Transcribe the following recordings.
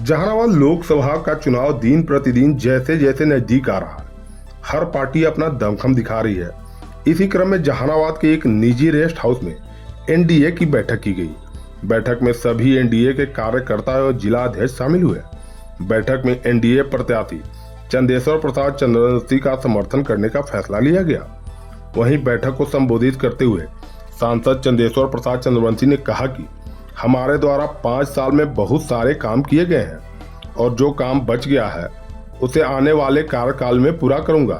जहानाबाद लोकसभा का चुनाव दिन प्रतिदिन जैसे जैसे नजदीक आ रहा है, हर पार्टी अपना दमखम दिखा रही है। इसी क्रम में जहानाबाद के एक निजी रेस्ट हाउस में एनडीए की बैठक की गई। बैठक में सभी एनडीए के कार्यकर्ता और जिला अध्यक्ष शामिल हुए। बैठक में एनडीए प्रत्याशी चंदेश्वर प्रसाद चंद्रवंशी का समर्थन करने का फैसला लिया गया। वहीं बैठक को संबोधित करते हुए सांसद चंदेश्वर प्रसाद चंद्रवंशी ने कहा कि हमारे द्वारा 5 साल में बहुत सारे काम किए गए हैं और जो काम बच गया है उसे आने वाले कार्यकाल में पूरा करूंगा।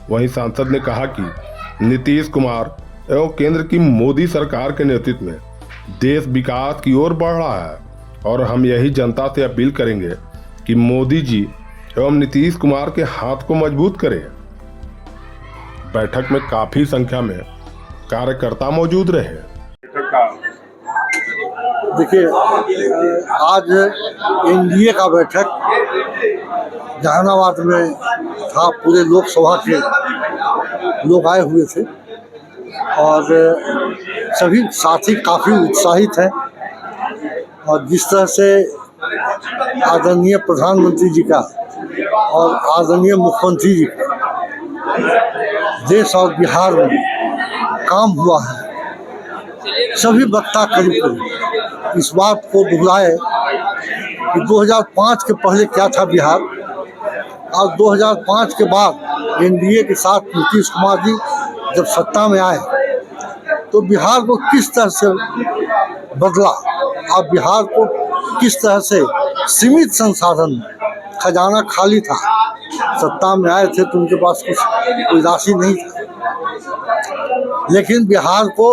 वहीं सांसद ने कहा कि नीतीश कुमार एवं केंद्र की मोदी सरकार के नेतृत्व में देश विकास की ओर बढ़ रहा है और हम यही जनता से अपील करेंगे कि मोदी जी एवं नीतीश कुमार के हाथ को मजबूत करें। बैठक में काफी संख्या में कार्यकर्ता मौजूद रहे। देखिए, आज एनडीए का बैठक जहानाबाद में था। पूरे लोकसभा के लोग आए हुए थे और सभी साथी काफ़ी उत्साहित हैं। और जिस तरह से आदरणीय प्रधानमंत्री जी का और आदरणीय मुख्यमंत्री जी का देश और बिहार में काम हुआ है, सभी वक्ता करीब इस बात को दोहराए कि 2005 के पहले क्या था बिहार और 2005 के बाद एनडीए के साथ नीतीश कुमार जी जब सत्ता में आए तो बिहार को किस तरह से बदला और बिहार को किस तरह से सीमित संसाधन, खजाना खाली था। सत्ता में आए थे तो उनके पास कोई राशि नहीं था, लेकिन बिहार को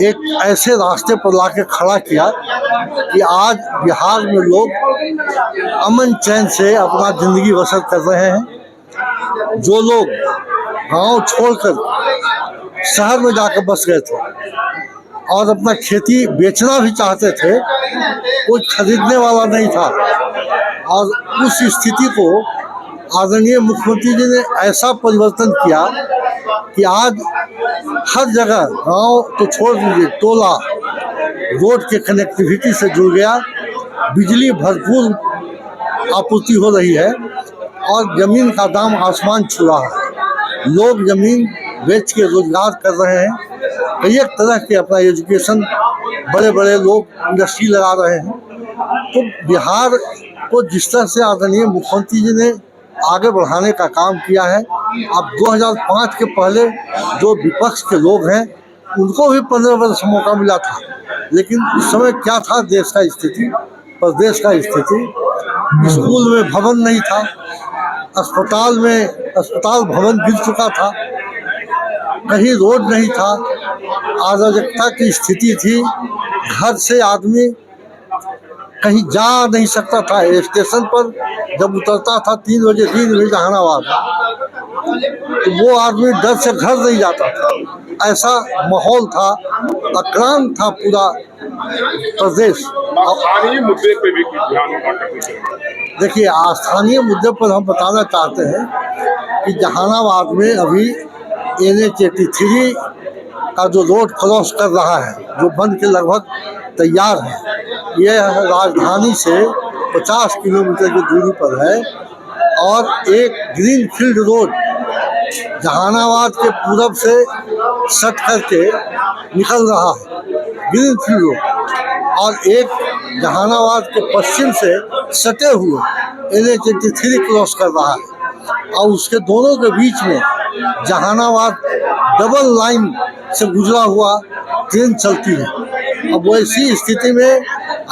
एक ऐसे रास्ते पर लाके खड़ा किया कि आज बिहार में लोग अमन चैन से अपना जिंदगी बसर कर रहे हैं। जो लोग गांव छोड़कर शहर में जाकर बस गए थे और अपना खेती बेचना भी चाहते थे, कोई खरीदने वाला नहीं था। और उस स्थिति को आदरणीय मुख्यमंत्री जी ने ऐसा परिवर्तन किया कि आज हर जगह गांव तो छोड़ दीजिए, टोला रोड के कनेक्टिविटी से जुड़ गया, बिजली भरपूर आपूर्ति हो रही है और ज़मीन का दाम आसमान छू रहा है। लोग ज़मीन बेच के रोजगार कर रहे हैं, कई एक तरह के अपना एजुकेशन, बड़े बड़े लोग इंडस्ट्री लगा रहे हैं। तो बिहार को जिस तरह से आदरणीय मुख्यमंत्री जी ने आगे बढ़ाने का काम किया है, अब 2005 के पहले जो विपक्ष के लोग हैं उनको भी 15 वर्ष मौका मिला था, लेकिन उस समय क्या था देश का स्थिति, प्रदेश का स्थिति, स्कूल में भवन नहीं था, अस्पताल भवन गिर चुका था, कहीं रोड नहीं था, अराजकता की स्थिति थी। घर से आदमी कहीं जा नहीं सकता था। स्टेशन पर जब उतरता था 3 बजे जहानाबाद, तो वो आदमी डर से घर नहीं जाता था। ऐसा माहौल था, अक्रांत था पूरा प्रदेश। स्थानीय मुद्दे पे भी ध्यान। देखिए, स्थानीय मुद्दे पर हम बताना चाहते हैं कि जहानाबाद में अभी NH-83 का जो रोड क्रॉस कर रहा है, जो बन के लगभग तैयार है, यह राजधानी से 50 किलोमीटर की दूरी पर है और एक ग्रीन फील्ड रोड जहानाबाद के पूरब से सट करके निकल रहा है, ग्रीन फील्ड रोड, और एक जहानाबाद के पश्चिम से सटे हुए NH-83 क्रॉस कर रहा है और उसके दोनों के बीच में जहानाबाद डबल लाइन से गुजरा हुआ ट्रेन चलती है। अब वैसी स्थिति में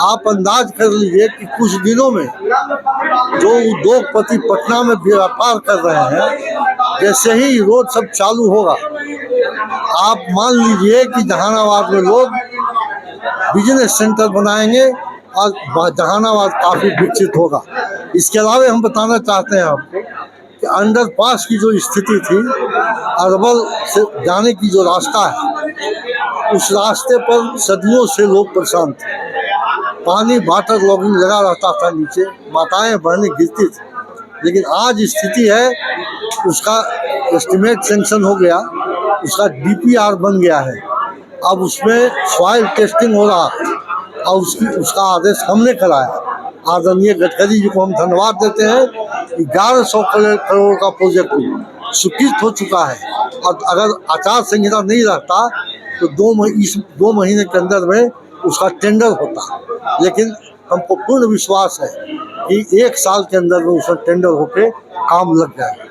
आप अंदाज कर लीजिए कि कुछ दिनों में जो उद्योगपति पटना में व्यापार कर रहे हैं, जैसे ही रोड सब चालू होगा, आप मान लीजिए कि जहानाबाद में लोग बिजनेस सेंटर बनाएंगे और जहानाबाद काफ़ी विकसित होगा। इसके अलावा हम बताना चाहते हैं आपको कि अंडरपास की जो स्थिति थी, अरवल से जाने की जो रास्ता है, उस रास्ते पर सदियों से लोग परेशान थे। पानी वाटर लॉगिंग लगा रहता था, नीचे माताएं बहनें गिरती थी। लेकिन आज स्थिति है, उसका एस्टिमेट सेंक्शन हो गया, उसका DPR बन गया है, अब उसमें सॉइल टेस्टिंग हो रहा है और उसका आदेश हमने कराया। आदरणीय गडकरी जी को हम धन्यवाद देते हैं कि 1100 करोड़ का प्रोजेक्ट स्वीकृत हो चुका है। और अगर आचार संहिता नहीं रहता तो इस 2 महीने के अंदर में उसका टेंडर होता, लेकिन हमको पूर्ण विश्वास है कि 1 साल के अंदर में उसका टेंडर होके काम लग जाएगा।